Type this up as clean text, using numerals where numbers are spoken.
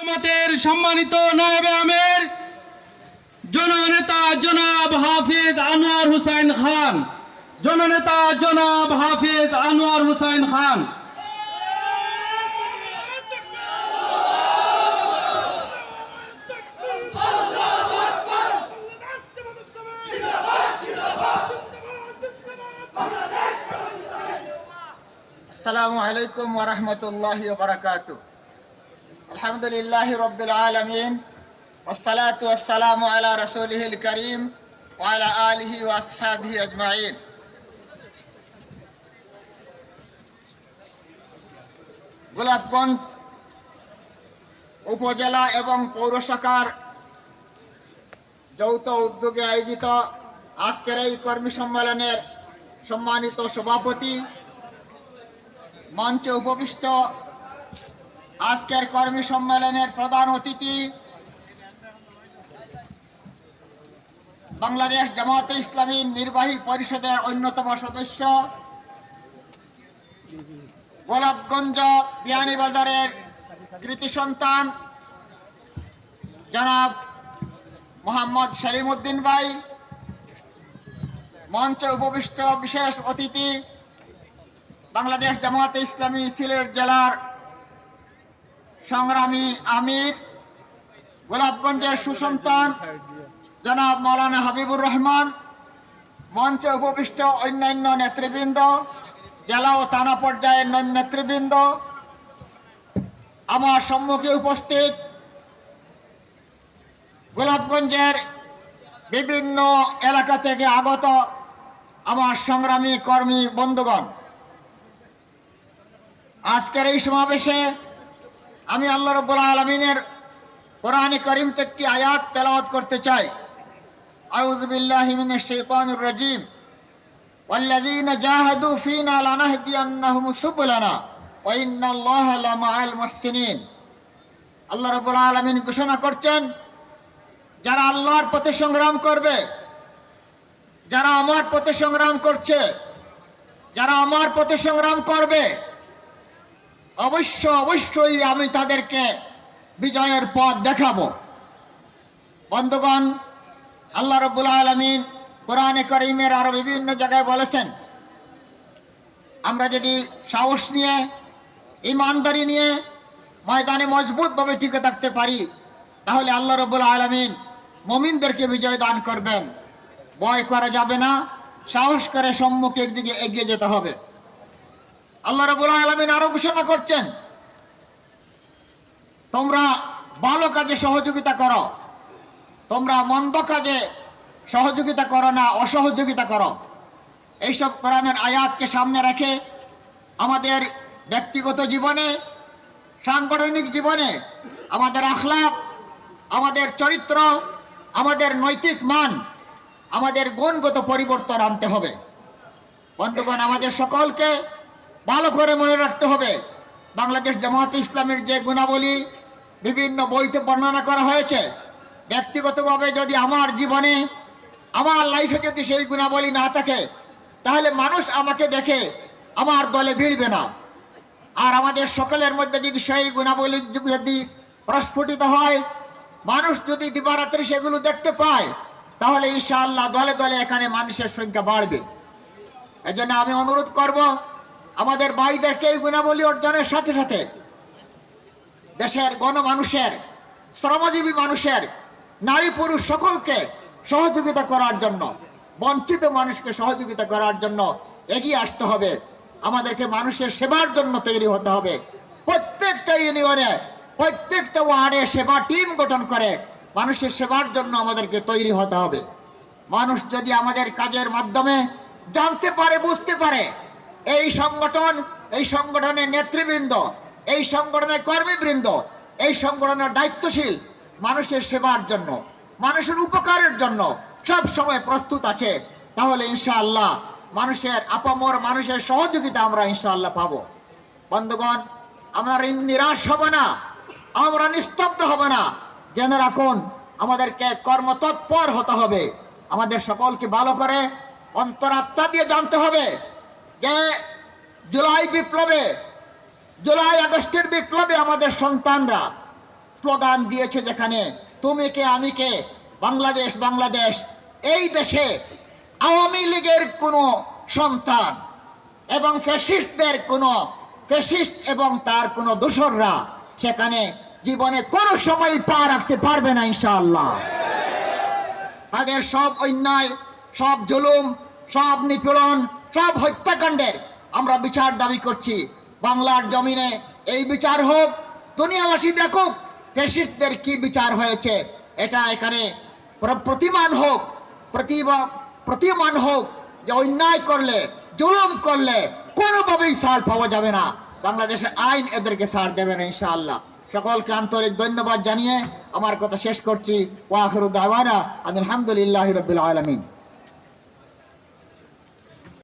আমাদের সম্মানিত নায়েবে আমির জননেতা জনাব হাফিজ আনোয়ার হুসাইন খান, জননেতা জনাব হাফিজ আনোয়ার হুসাইন খান। আসসালামু আলাইকুম ওয়া রাহমাতুল্লাহি ওয়া বারাকাতুহু। আলহামদুলিল্লাহি রাব্বিল আলামিন ওয়াসসালাতু ওয়াসসালামু আলা রাসূলিহিল কারীম ওয়া আলা আলিহি ওয়া আসহাবিহি আজমাইন। গোলাপগঞ্জ উপজেলা এবং পৌর শাখার যৌথ উদ্যোগে আয়োজিত আজকের এই কর্মী সম্মেলনের সম্মানিত সভাপতি, মঞ্চে উপবিষ্ট আজকের কর্মী সম্মেলনের প্রধান অতিথি, বাংলাদেশ জামায়াতে ইসলামী নির্বাহী পরিষদের অন্যতম সদস্য, গোলাপগঞ্জ বিয়ানীবাজারের কৃতি সন্তান জনাব মোহাম্মদ সেলিমউদ্দিন ভাই, মঞ্চে উপবিষ্ট বিশেষ অতিথি, বাংলাদেশ জামায়াতে ইসলামী সিলেট জেলার সংগ্রামী আমির, গোলাপগঞ্জের সুসন্তান জনাব মাওলানা হাবিবুর রহমান, মঞ্চে উপবিষ্ট অন্যান্য নেতৃবৃন্দ, জেলা ও থানা পর্যায়ের নেতৃবৃন্দ, আমার সম্মুখে উপস্থিত গোলাপগঞ্জের বিভিন্ন এলাকা থেকে আগত আমার সংগ্রামী কর্মী বন্ধুগণ, আজকের এই সমাবেশে আমি আল্লাহ রাব্বুল আলামিনের কোরআনে কারীম থেকে একটি আয়াত তেলাওয়াত করতে চাই। আউযু বিল্লাহি মিনাশ শাইতানির রাজীম। ওয়াল্লাযীনা জাহাদু ফীনা লানাহদিয়ান্নাহুম সুবুলানা ওয়া ইন্নাল্লাহা লামাআল মুহসিনিন। আল্লাহ রাব্বুল আলামিন ঘোষণা করছেন, যারা আল্লাহর পথে সংগ্রাম করবে, যারা আমার পথে সংগ্রাম করছে, যারা আমার পথে সংগ্রাম করবে, অবশ্যই আমি তাদেরকে বিজয়ের পথ দেখাবো। বন্ধুগণ, আল্লাহ রাব্বুল আলামিন কোরআনে কারীমের আরো বিভিন্ন জায়গায় বলেছেন, আমরা যদি সাহস নিয়ে, ঈমানদারি নিয়ে ময়দানে মজবুতভাবে টিকে থাকতে পারি, তাহলে আল্লাহ রাব্বুল আলামিন মুমিনদেরকে বিজয় দান করবেন। ভয় করা যাবে না, সাহস করে সম্মুখের দিকে এগিয়ে যেতে হবে। আল্লাহ রাব্বুল আলামিন আরো ঘোষণা করছেন, তোমরা ভালো কাজে সহযোগিতা করো, তোমরা মন্দ কাজে সহযোগিতা করো না, অসহযোগিতা করো। এইসব কোরআনের আয়াতকে সামনে রেখে আমাদের ব্যক্তিগত জীবনে, সাংগঠনিক জীবনে আমাদের আখলাক, আমাদের চরিত্র, আমাদের নৈতিক মান, আমাদের গুণগত পরিবর্তন আনতে হবে। বন্ধুগণ, আমাদের সকলকে ভালো করে মনে রাখতে হবে, বাংলাদেশ জামায়াতে ইসলামের যে গুণাবলী বিভিন্ন বইতে বর্ণনা করা হয়েছে, ব্যক্তিগতভাবে যদি আমার জীবনে, আমার লাইফে যদি সেই গুণাবলী না থাকে, তাহলে মানুষ আমাকে দেখে আমার দলে ভিড়বে না। আর আমাদের সকলের মধ্যে যদি সেই গুণাবলী যদি প্রস্ফুটিত হয়, মানুষ যদি দিবারাত্রি সেগুলো দেখতে পায়, তাহলে ইনশাআল্লাহ দলে দলে এখানে মানুষের সংখ্যা বাড়বে। এজন্য আমি অনুরোধ করব আমাদের ভাইদেরকে এই গুণাবলী অর্জনের সাথে সাথে দেশের গণমানুষের, শ্রমজীবী মানুষের, নারী পুরুষ সকলকে সহযোগিতা করার জন্য, বঞ্চিত মানুষকে সহযোগিতা করার জন্য এগিয়ে আসতে হবে। আমাদেরকে মানুষের সেবার জন্য তৈরি হতে হবে। প্রত্যেকটা ইউনিয়নে, প্রত্যেকটা ওয়ার্ডে সেবা টিম গঠন করে মানুষের সেবার জন্য আমাদেরকে তৈরি হতে হবে। মানুষ যদি আমাদের কাজের মাধ্যমে জানতে পারে, বুঝতে পারে, এই সংগঠন, এই সংগঠনের নেতৃবৃন্দ, এই সংগঠনের কর্মীবৃন্দ, এই সংগঠনের দায়িত্বশীল মানুষের সেবার জন্য, মানুষের উপকারের জন্য সব সময় প্রস্তুত আছে, তাহলে ইনশাআল্লাহ মানুষের আপামর মানুষের সহযোগিতা আমরা ইনশাআল্লাহ পাবো। বন্ধুগণ, আমরা নিরাশ হব না, আমরা নিস্তব্ধ হব না। জেনে রাখুন, আমাদেরকে কর্মতৎপর হতে হবে। আমাদের সকলকে ভালো করে অন্তরাত্মা দিয়ে জানতে হবে যে জুলাই বিপ্লবে, জুলাই আগস্টের বিপ্লবে আমাদের সন্তানরা, স্লোগান দিয়েছে, যেখানে তুমি কে আমি কে, বাংলাদেশ বাংলাদেশ, এই দেশে আওয়ামী লীগের কোনো সন্তান এবং ফ্যাসিস্ট এবং তার কোনো দোসররা সেখানে জীবনে কোনো সময় পা রাখতে পারবে না ইনশাআল্লাহ। তাদের সব অন্যায়, সব জুলুম, সব নিপীড়ন, সব হত্যাকাণ্ডের আমরা বিচার দাবি করছি। বাংলার জমিনে এই বিচার হোক, দুনিয়াবাসী দেখুক ফ্যাসিস্টদের কি বিচার হয়েছে। এটা এখানে প্রতিমান হোক যে অন্যায় করলে, জুলুম করলে কোনোভাবেই ছাড় পাওয়া যাবে না। বাংলাদেশের আইন এদেরকে ছাড় দেবে না ইনশাআল্লাহ। সকলকে আন্তরিক ধন্যবাদ জানিয়ে আমার কথা শেষ করছি। ওয়া আখিরু দাওয়ানা আলহামদুলিল্লাহি রাব্বিল আলামিন।